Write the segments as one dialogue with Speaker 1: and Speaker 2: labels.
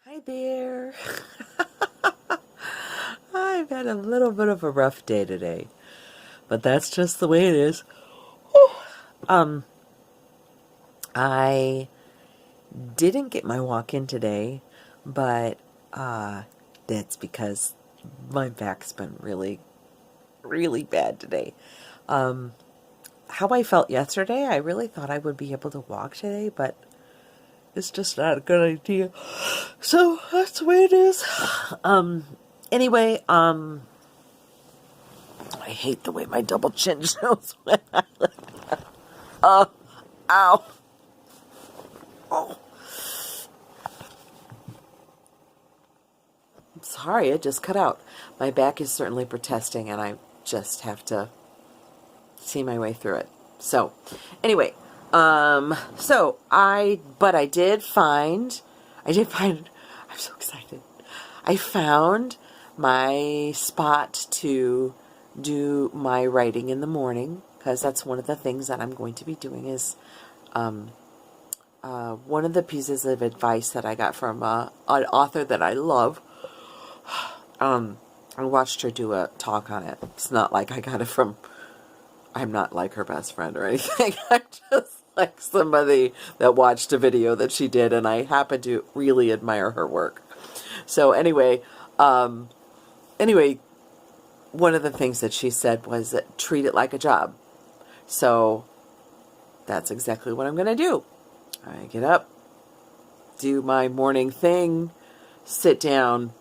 Speaker 1: Hi there. I've had a little bit of a rough day today, but that's just the way it is. Um, I didn't get my walk in today, but that's because my back's been really, really bad today. How I felt yesterday, I really thought I would be able to walk today, but it's just not a good idea. So that's the way it is. Anyway, I hate the way my double chin shows when I ow. Oh. I'm sorry, it just cut out. My back is certainly protesting and I just have to see my way through it. So, anyway, but I did find, I'm so excited. I found my spot to do my writing in the morning, because that's one of the things that I'm going to be doing is one of the pieces of advice that I got from an author that I love. I watched her do a talk on it. It's not like I got it from, I'm not like her best friend or anything. I'm just like somebody that watched a video that she did, and I happen to really admire her work. So anyway, one of the things that she said was that treat it like a job. So that's exactly what I'm going to do. I get up, do my morning thing, sit down,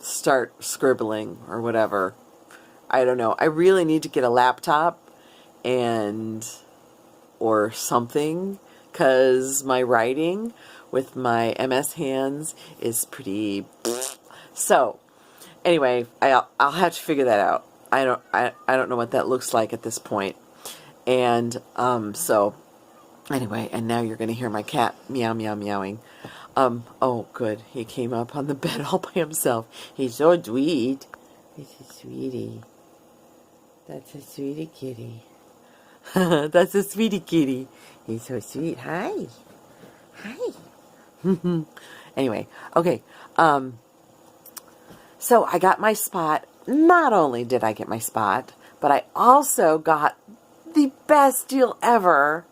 Speaker 1: start scribbling or whatever. I don't know. I really need to get a laptop or something, because my writing with my MS hands is pretty. So anyway, I'll have to figure that out. I don't know what that looks like at this point. And so anyway, and now you're going to hear my cat meow meow meowing. Oh good, he came up on the bed all by himself. He's so sweet. He's a sweetie. That's a sweetie kitty. That's a sweetie kitty. He's so sweet. Hi. Anyway, okay. So I got my spot. Not only did I get my spot, but I also got the best deal ever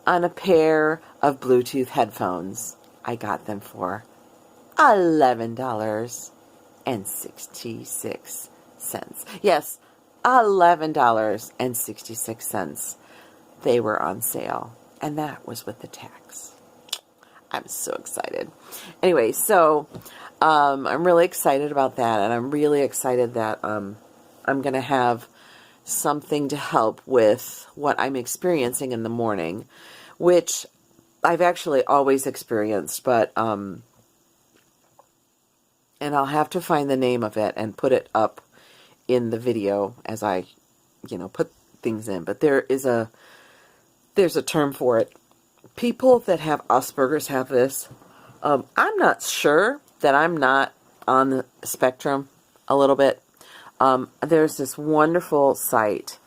Speaker 1: on a pair of Bluetooth headphones. I got them for $11.66. Yes, $11.66. They were on sale, and that was with the tax. I'm so excited. Anyway, so I'm really excited about that, and I'm really excited that I'm going to have something to help with what I'm experiencing in the morning, which I've actually always experienced, but and I'll have to find the name of it and put it up in the video as I, put things in. But there's a term for it. People that have Asperger's have this. I'm not sure that I'm not on the spectrum a little bit. There's this wonderful site,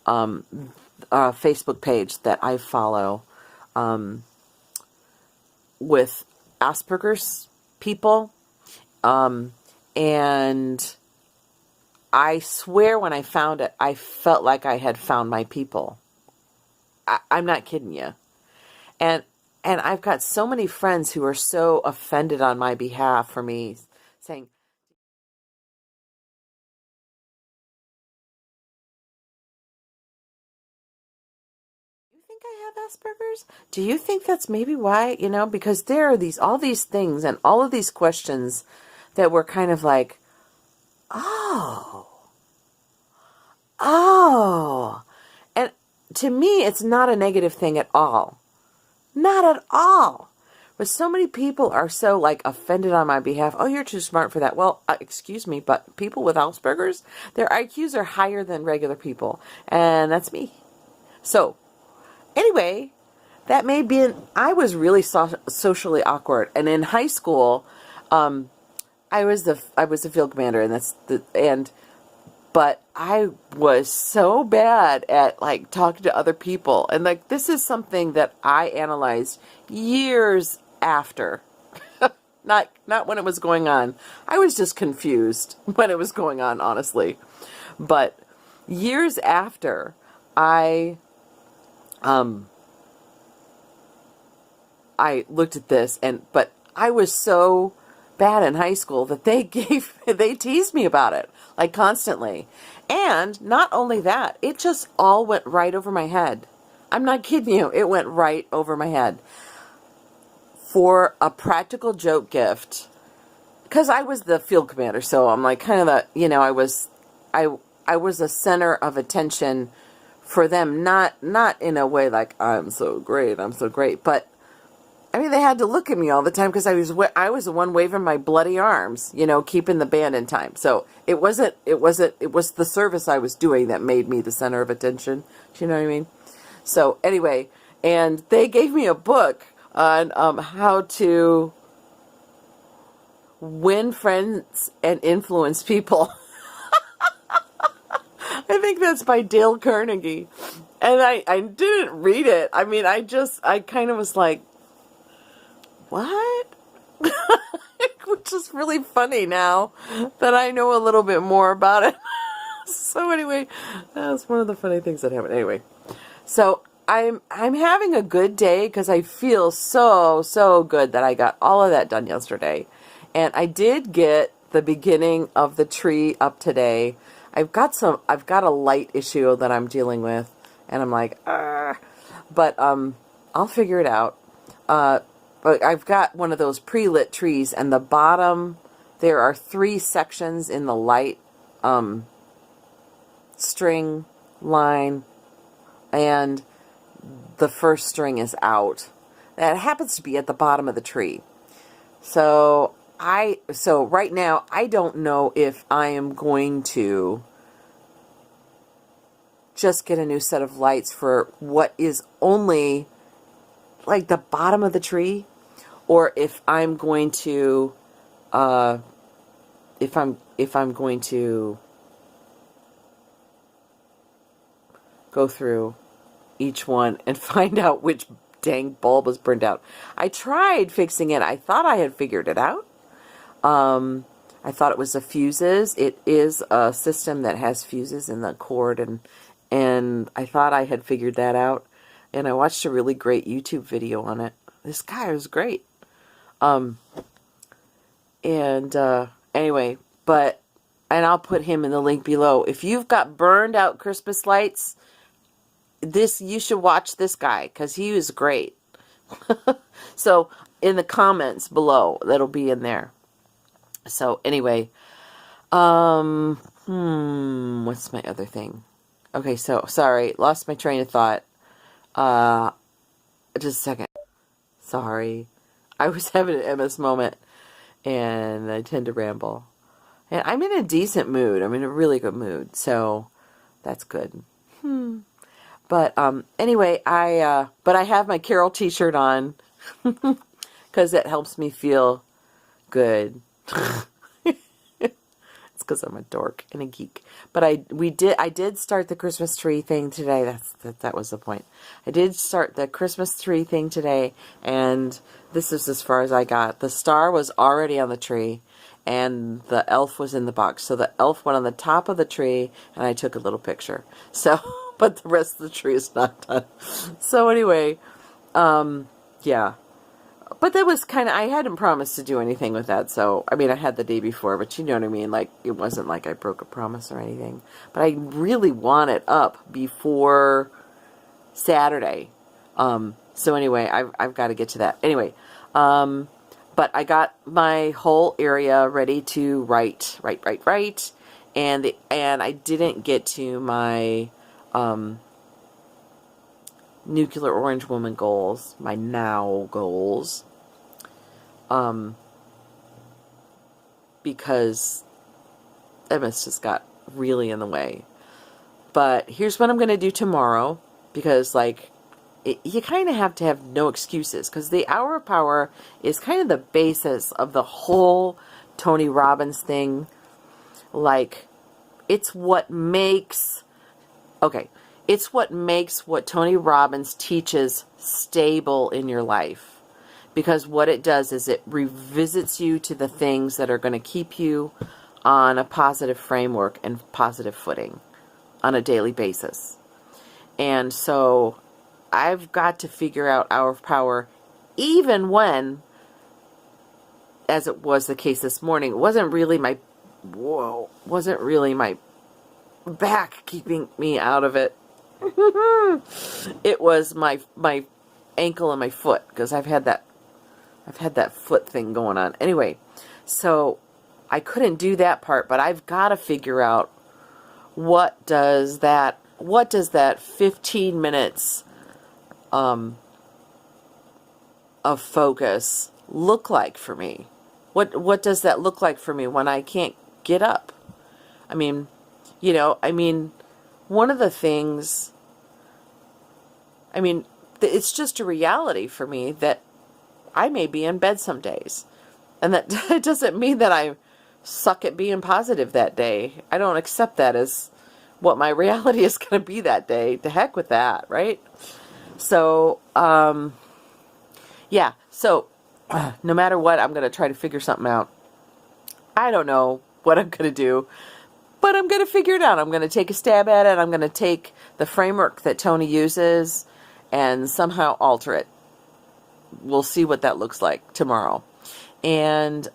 Speaker 1: Facebook page that I follow with Asperger's people. And I swear when I found it, I felt like I had found my people. I'm not kidding you. And I've got so many friends who are so offended on my behalf for me saying, "You think I have Asperger's? Do you think that's maybe why, because there are all these things and all of these questions that were kind of like, oh. And to me, it's not a negative thing at all. Not at all. But so many people are so offended on my behalf. Oh, you're too smart for that. Well, excuse me, but people with Asperger's, their IQs are higher than regular people. And that's me. So, anyway, that may be I was really socially awkward. And in high school, I was the field commander, but I was so bad at talking to other people. And this is something that I analyzed years after. Not when it was going on. I was just confused when it was going on, honestly. But years after, I looked at this, but I was so bad in high school that they teased me about it, like, constantly. And not only that, it just all went right over my head. I'm not kidding you. It went right over my head. For a practical joke gift, because I was the field commander, so I'm like kind of I was a center of attention for them, not in a way like I'm so great, but I mean, they had to look at me all the time because I was the one waving my bloody arms, keeping the band in time. So it was the service I was doing that made me the center of attention. Do you know what I mean? So anyway, and they gave me a book on how to win friends and influence people. I think that's by Dale Carnegie. And I didn't read it. I mean, I kind of was like, what? Which is really funny now that I know a little bit more about it. So anyway, that was one of the funny things that happened. Anyway, so I'm having a good day because I feel so good that I got all of that done yesterday. And I did get the beginning of the tree up today. I've got a light issue that I'm dealing with, and I'm like, but I'll figure it out. But I've got one of those pre-lit trees, and the bottom, there are 3 sections in the light string line, and the first string is out. That happens to be at the bottom of the tree. So right now, I don't know if I am going to just get a new set of lights for what is only like the bottom of the tree, or if I'm going to if I'm going to go through each one and find out which dang bulb was burned out. I tried fixing it. I thought I had figured it out. I thought it was the fuses. It is a system that has fuses in the cord, and I thought I had figured that out. And I watched a really great YouTube video on it. This guy was great. Anyway, and I'll put him in the link below. If you've got burned out Christmas lights, you should watch this guy, because he was great. So in the comments below, that'll be in there. So anyway, what's my other thing? Okay, so sorry, lost my train of thought. Just a second. Sorry. I was having an MS moment, and I tend to ramble. And I'm in a decent mood. I'm in a really good mood, so that's good. But anyway, I have my Carol t-shirt on because it helps me feel good. It's because I'm a dork and a geek. But I did start the Christmas tree thing today. That was the point. I did start the Christmas tree thing today, and this is as far as I got. The star was already on the tree, and the elf was in the box. So the elf went on the top of the tree, and I took a little picture. So, but the rest of the tree is not done. So anyway, yeah. But that was kind of, I hadn't promised to do anything with that, so, I mean, I had the day before, but you know what I mean, like, it wasn't like I broke a promise or anything. But I really want it up before Saturday. So anyway, I've got to get to that. Anyway, but I got my whole area ready to write, and I didn't get to my, Nuclear Orange Woman goals, my now goals, because MS just got really in the way. But here's what I'm going to do tomorrow, because, like, you kind of have to have no excuses, because the Hour of Power is kind of the basis of the whole Tony Robbins thing. Like, it's what makes, it's what makes what Tony Robbins teaches stable in your life. because what it does is it revisits you to the things that are going to keep you on a positive framework and positive footing on a daily basis. And so I've got to figure out Hour of Power, even when, as it was the case this morning, it wasn't really my back keeping me out of it. It was my ankle and my foot, because I've had that foot thing going on. Anyway, so I couldn't do that part, but I've got to figure out what does that 15 minutes of focus look like for me? What does that look like for me when I can't get up? I mean, one of the things, it's just a reality for me that I may be in bed some days. And that it doesn't mean that I suck at being positive that day. I don't accept that as what my reality is going to be that day. To heck with that, right? So, yeah. So, no matter what, I'm going to try to figure something out. I don't know what I'm going to do, but I'm going to figure it out. I'm going to take a stab at it. I'm going to take the framework that Tony uses and somehow alter it. We'll see what that looks like tomorrow. And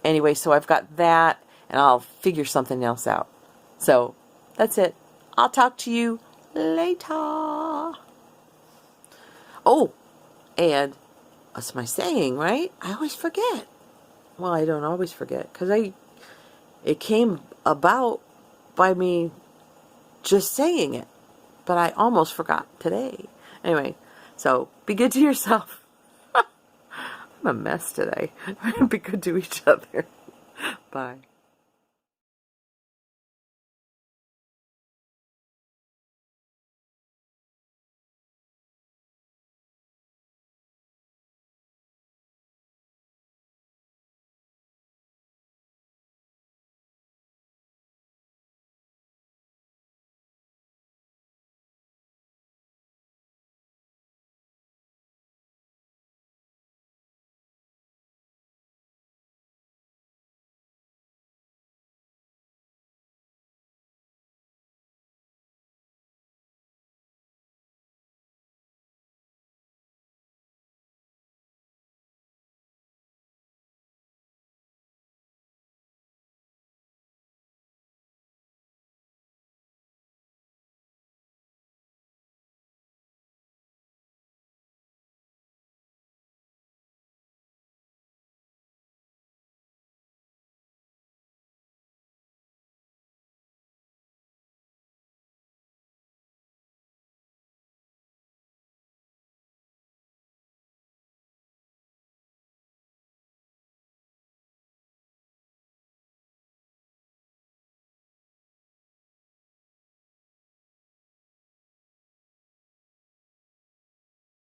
Speaker 1: anyway, so I've got that, and I'll figure something else out. So that's it. I'll talk to you later. Oh, and what's my saying, right? I always forget. Well, I don't always forget, because it came about by me just saying it, but I almost forgot today. Anyway, so be good to yourself. I'm a mess today. Be good to each other. Bye.